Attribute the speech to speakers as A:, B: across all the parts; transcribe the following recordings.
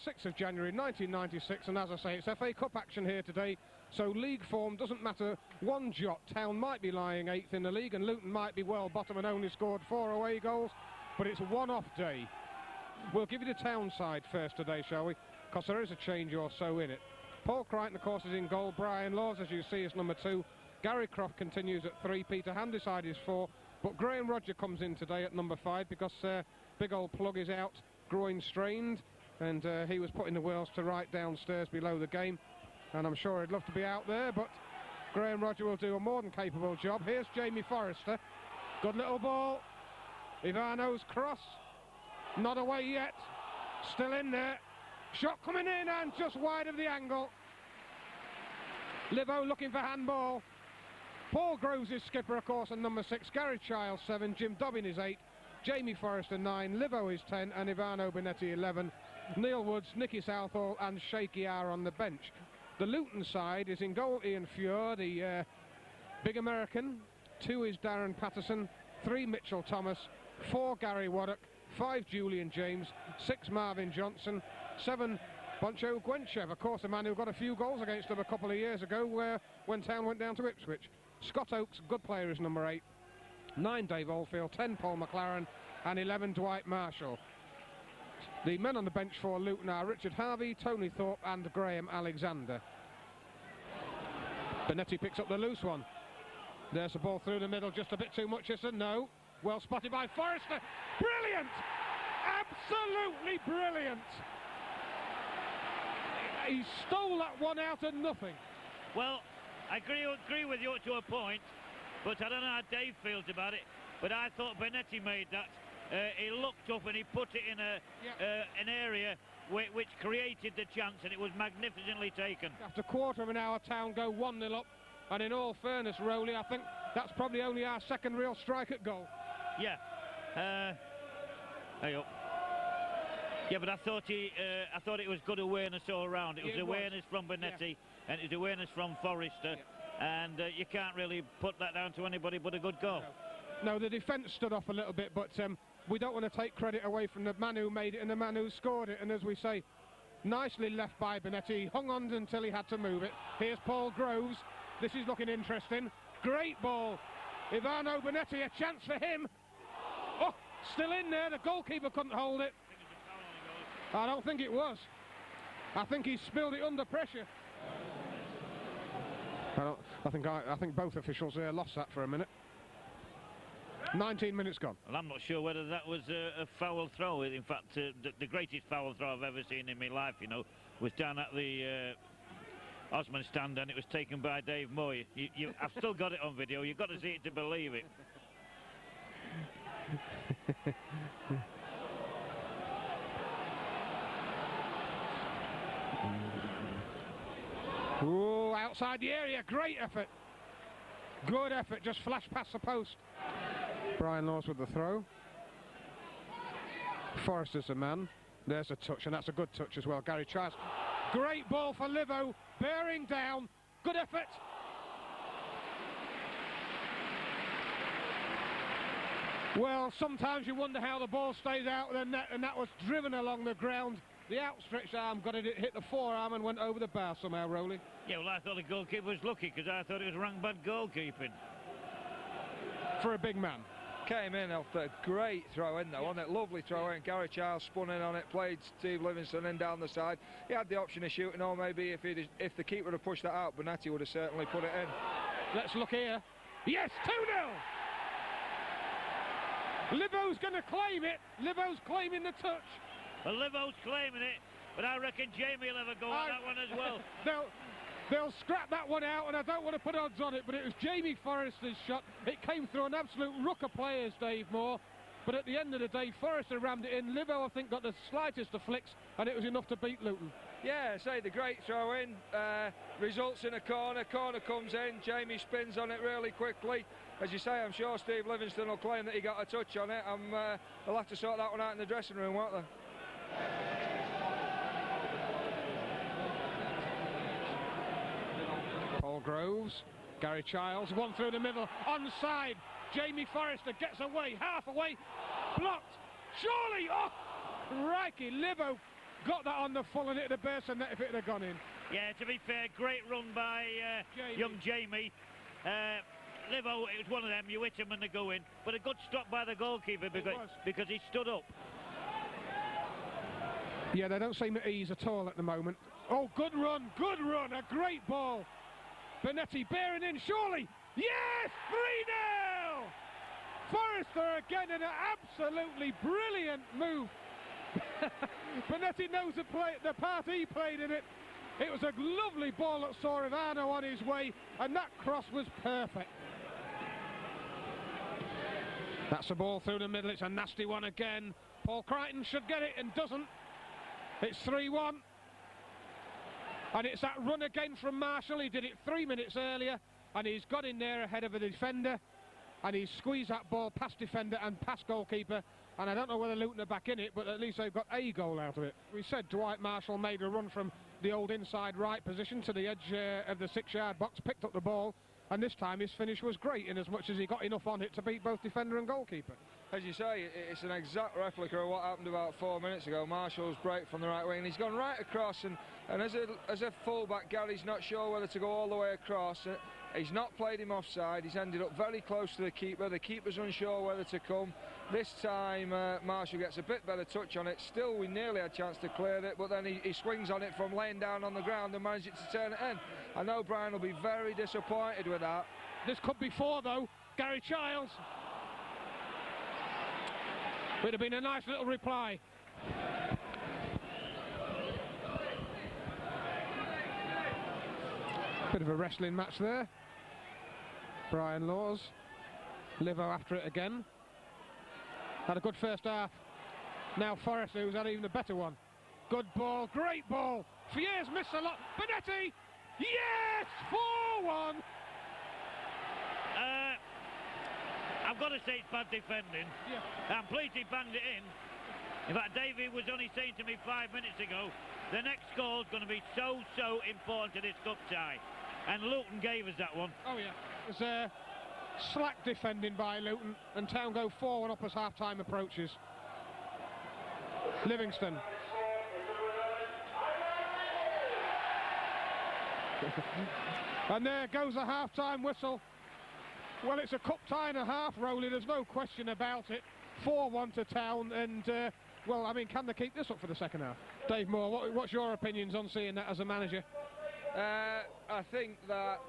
A: 6th of January 1996, and as I say, it's FA Cup action here today, so league form doesn't matter one jot. Town might be lying 8th in the league, and Luton might be well bottom and only scored 4 away goals, but it's a one-off day. We'll give you the Town side first today, shall we? Because there is a change or so in it. Paul Crichton, of course, is in goal. Brian Laws, as you see, is number 2. Gary Croft continues at 3. Peter Handyside is 4. But Graham Rodger comes in today at number 5 because big old Plug is out, groin strained, and he was putting the wheels to right downstairs below the game. And I'm sure he'd love to be out there, but Graham Rodger will do a more than capable job. Here's Jamie Forrester. Good little ball. Ivano's cross. Not away yet. Still in there. Shot coming in and just wide of the angle. Livo looking for handball. Paul Groves is skipper, of course, and number 6. Gary Childs 7. Jim Dobbin is 8. Jamie Forrester 9. Livo is 10. And Ivano Benetti 11. Neil Woods, Nicky Southall and Shaky are on the bench. The Luton side is in goal Ian Fuhr, the big American. 2 is Darren Patterson. 3 Mitchell Thomas. 4 Gary Waddock. 5 Julian James. 6 Marvin Johnson. 7 Boncho Gwenchev, of course, a man who got a few goals against them a couple of years ago when Town went down to Ipswich. Scott Oakes, good player, is number 8. 9 Dave Oldfield. 10 Paul McLaren and 11 Dwight Marshall. The men on the bench for Luton are Richard Harvey, Tony Thorpe and Graham Alexander. Benetti picks up the loose one. There's the ball through the middle, just a bit too much, is it? No. Well spotted by Forrester. Brilliant! Absolutely brilliant! He stole that one out of nothing.
B: Well, I agree with you to a point, but I don't know how Dave feels about it, but I thought Benetti made that. He looked up and he put it in an area which created the chance, and it was magnificently taken. After
A: a quarter of an hour, Town go 1-0 up, and in all fairness, Rowley, I think that's probably only our second real strike at goal.
B: Yeah. Hey up. Yeah, but I thought it was good awareness all round. It was awareness from Benetti, and it was awareness from Forrester, and you can't really put that down to anybody but a good goal.
A: No, the defence stood off a little bit, but we don't want to take credit away from the man who made it and the man who scored it. And as we say, nicely left by Benetti. He hung on until he had to move it. Here's Paul Groves. This is looking interesting. Great ball. Ivano Benetti, a chance for him. Oh, still in there. The goalkeeper couldn't hold it. I don't think it was. I think he spilled it under pressure. I think both officials there lost that for a minute. 19 minutes gone.
B: Well, I'm not sure whether that was a foul throw. In fact, the greatest foul throw I've ever seen in my life, you know, was down at the Osman stand, and it was taken by Dave Moore. I've still got it on video. You've got to see it to believe it.
A: Ooh, outside the area, great effort. Good effort, just flashed past the post. Brian Laws with the throw. Forrester's the man. There's a touch, and that's a good touch as well. Gary Childs. Great ball for Livo, bearing down. Good effort. Well, sometimes you wonder how the ball stays out of the net, and that was driven along the ground. The outstretched arm got it, hit the forearm and went over the bar somehow, Rowley.
B: Yeah, well, I thought the goalkeeper was lucky, because I thought it was wrong bad goalkeeping.
A: For a big man.
C: Came in off a great throw in though, wasn't it? Lovely throw in. Gary Childs spun in on it, played Steve Livingston in down the side. He had the option of shooting, or maybe if the keeper had pushed that out, Benetti would have certainly put it in.
A: Let's look here. Yes, 2-0! Livo's going to claim it. Livo's claiming the touch.
B: Well, Livo's claiming it, but I reckon Jamie will have a go at that one as well.
A: They'll scrap that one out, and I don't want to put odds on it, but it was Jamie Forrester's shot. It came through an absolute ruck of players, Dave Moore. But at the end of the day, Forrester rammed it in. Livo, I think, got the slightest of flicks, and it was enough to beat Luton.
C: Yeah, say the great throw in, results in a corner. Corner comes in, Jamie spins on it really quickly. As you say, I'm sure Steve Livingston will claim that he got a touch on it. They'll have to sort that one out in the dressing room, won't they?
A: Paul Groves, Gary Childs, one through the middle, onside. Jamie Forrester gets away, half away, blocked. Surely, oh, crikey, Livo got that on the full and it'd have burst the net if it had gone in.
B: Yeah, to be fair, great run by young Jamie. Livo, it was one of them, you hit him and they go in. But a good stop by the goalkeeper because he stood up.
A: Yeah, they don't seem at ease at all at the moment. Oh, good run, a great ball. Bonetti bearing in, surely. Yes, 3-0! Forrester again in an absolutely brilliant move. Bonetti knows the part he played in it. It was a lovely ball that saw Ivano on his way, and that cross was perfect. That's a ball through the middle, it's a nasty one again. Paul Crichton should get it and doesn't. It's 3-1. And it's that run again from Marshall. He did it 3 minutes earlier, and he's got in there ahead of a defender, and he's squeezed that ball past defender and past goalkeeper. And I don't know whether Luton are back in it, but at least they've got a goal out of it. We said Dwight Marshall made a run from the old inside right position to the edge of the 6-yard box, picked up the ball, and this time his finish was great in as much as he got enough on it to beat both defender and goalkeeper.
C: As you say, it's an exact replica of what happened about 4 minutes ago. Marshall's break from the right wing, and he's gone right across, and as a fullback, Gary's not sure whether to go all the way across. He's not played him offside. He's ended up very close to the keeper. The keeper's unsure whether to come. This time Marshall gets a bit better touch on it. Still, we nearly had a chance to clear it, but then he swings on it from laying down on the ground and manages to turn it in. I know Brian will be very disappointed with that.
A: This could be 4 though. Gary Childs. Would have been a nice little reply. Bit of a wrestling match there. Brian Laws. Livo after it again. Had a good first half. Now Forrester, who's had even a better one. Good ball, great ball. Fier's missed a lot. Bonetti! Yes! 4-1!
B: I've got to say it's bad defending.
A: Yeah.
B: I'm pleased he banged it in. In fact, Davey was only saying to me 5 minutes ago, the next goal is going to be so important to this cup tie. And Luton gave us that one.
A: Oh, yeah. It was slack defending by Luton, and Town go 4-1 up as half-time approaches. Livingston. And there goes the half-time whistle. Well, it's a cup tie and a half, Rowley, there's no question about it. 4-1 to Town, and, well, I mean, can they keep this up for the second half? Dave Moore, what's your opinions on seeing that as a manager?
C: I think that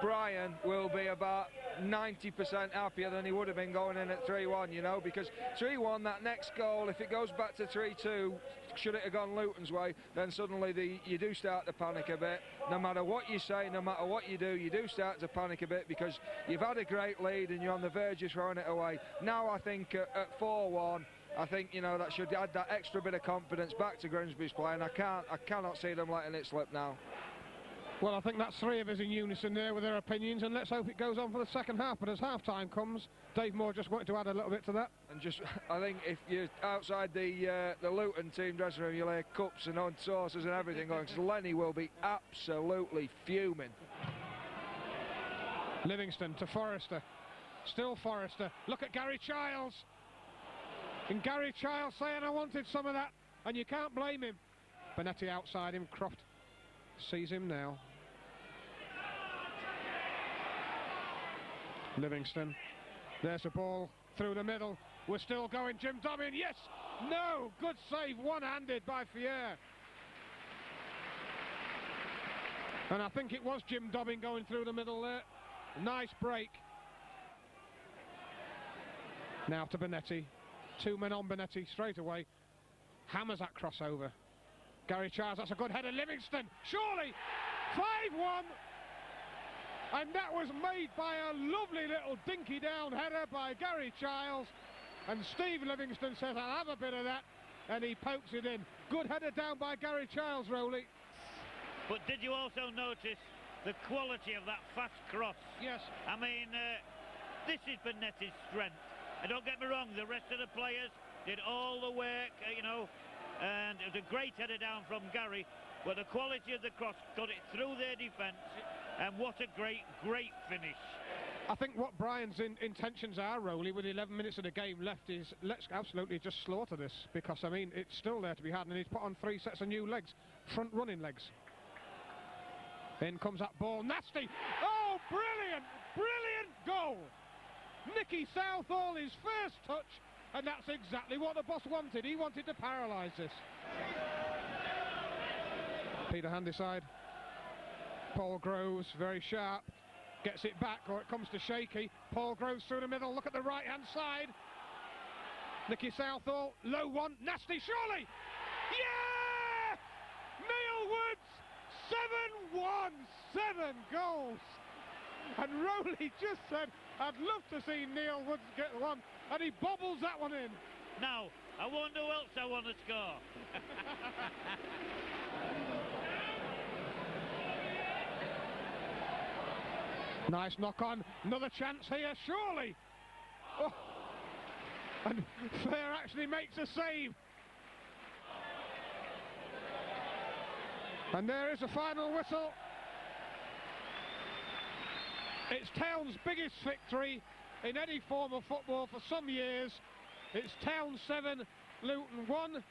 C: Brian will be about 90% happier than he would have been going in at 3-1, you know, because 3-1, that next goal, if it goes back to 3-2, should it have gone Luton's way, then suddenly you do start to panic a bit. No matter what you say, no matter what you do start to panic a bit because you've had a great lead and you're on the verge of throwing it away. Now I think at 4-1, I think, you know, that should add that extra bit of confidence back to Grimsby's play, and I cannot see them letting it slip now.
A: Well, I think that's 3 of us in unison there with their opinions, and let's hope it goes on for the second half. But as half-time comes, Dave Moore just wanted to add a little bit to that.
C: And just, I think if you're outside the Luton team dressing room, you'll hear cups and on saucers and everything going, because Lenny will be absolutely fuming.
A: Livingston to Forrester. Still Forrester. Look at Gary Childs. And Gary Childs saying, I wanted some of that. And you can't blame him. Bonetti outside him. Croft sees him now. Livingston. There's a ball through the middle. We're still going. Jim Dobbin. Yes. No. Good save. One-handed by Fier. And I think it was Jim Dobbin going through the middle there. Nice break. Now to Bonetti. 2 men on Bonetti straight away. Hammers that crossover. Gary Childs, that's a good header. Livingston, surely 5-1. And that was made by a lovely little dinky down header by Gary Childs. And Steve Livingston says, I'll have a bit of that. And he pokes it in. Good header down by Gary Childs, Rowley.
B: But did you also notice the quality of that fast cross?
A: Yes.
B: I mean, this is Bonetti's strength. And don't get me wrong, the rest of the players did all the work, you know, and it was a great header down from Gary, but the quality of the cross got it through their defence, and what a great finish.
A: I think what Brian's intentions are, Rowley, with 11 minutes of the game left, is let's absolutely just slaughter this, because, I mean, it's still there to be had, and he's put on 3 sets of new legs, front running legs. In comes that ball, nasty! Oh, brilliant, brilliant goal! Nicky Southall, his first touch, and that's exactly what the boss wanted. He wanted to paralyse this. Peter Handyside. Paul Groves, very sharp, gets it back, or it comes to shaky. Paul Groves through the middle, look at the right-hand side. Nicky Southall, low one, nasty, surely! Yeah! Neil Woods, 7-1, 7 goals! And Rowley just said, I'd love to see Neil Woods get one, and he bobbles that one in.
B: Now, I wonder who else I want to score.
A: Nice knock on, another chance here, surely! Oh. And Fair actually makes a save. And there is a final whistle. It's Town's biggest victory in any form of football for some years. It's Town 7, Luton 1.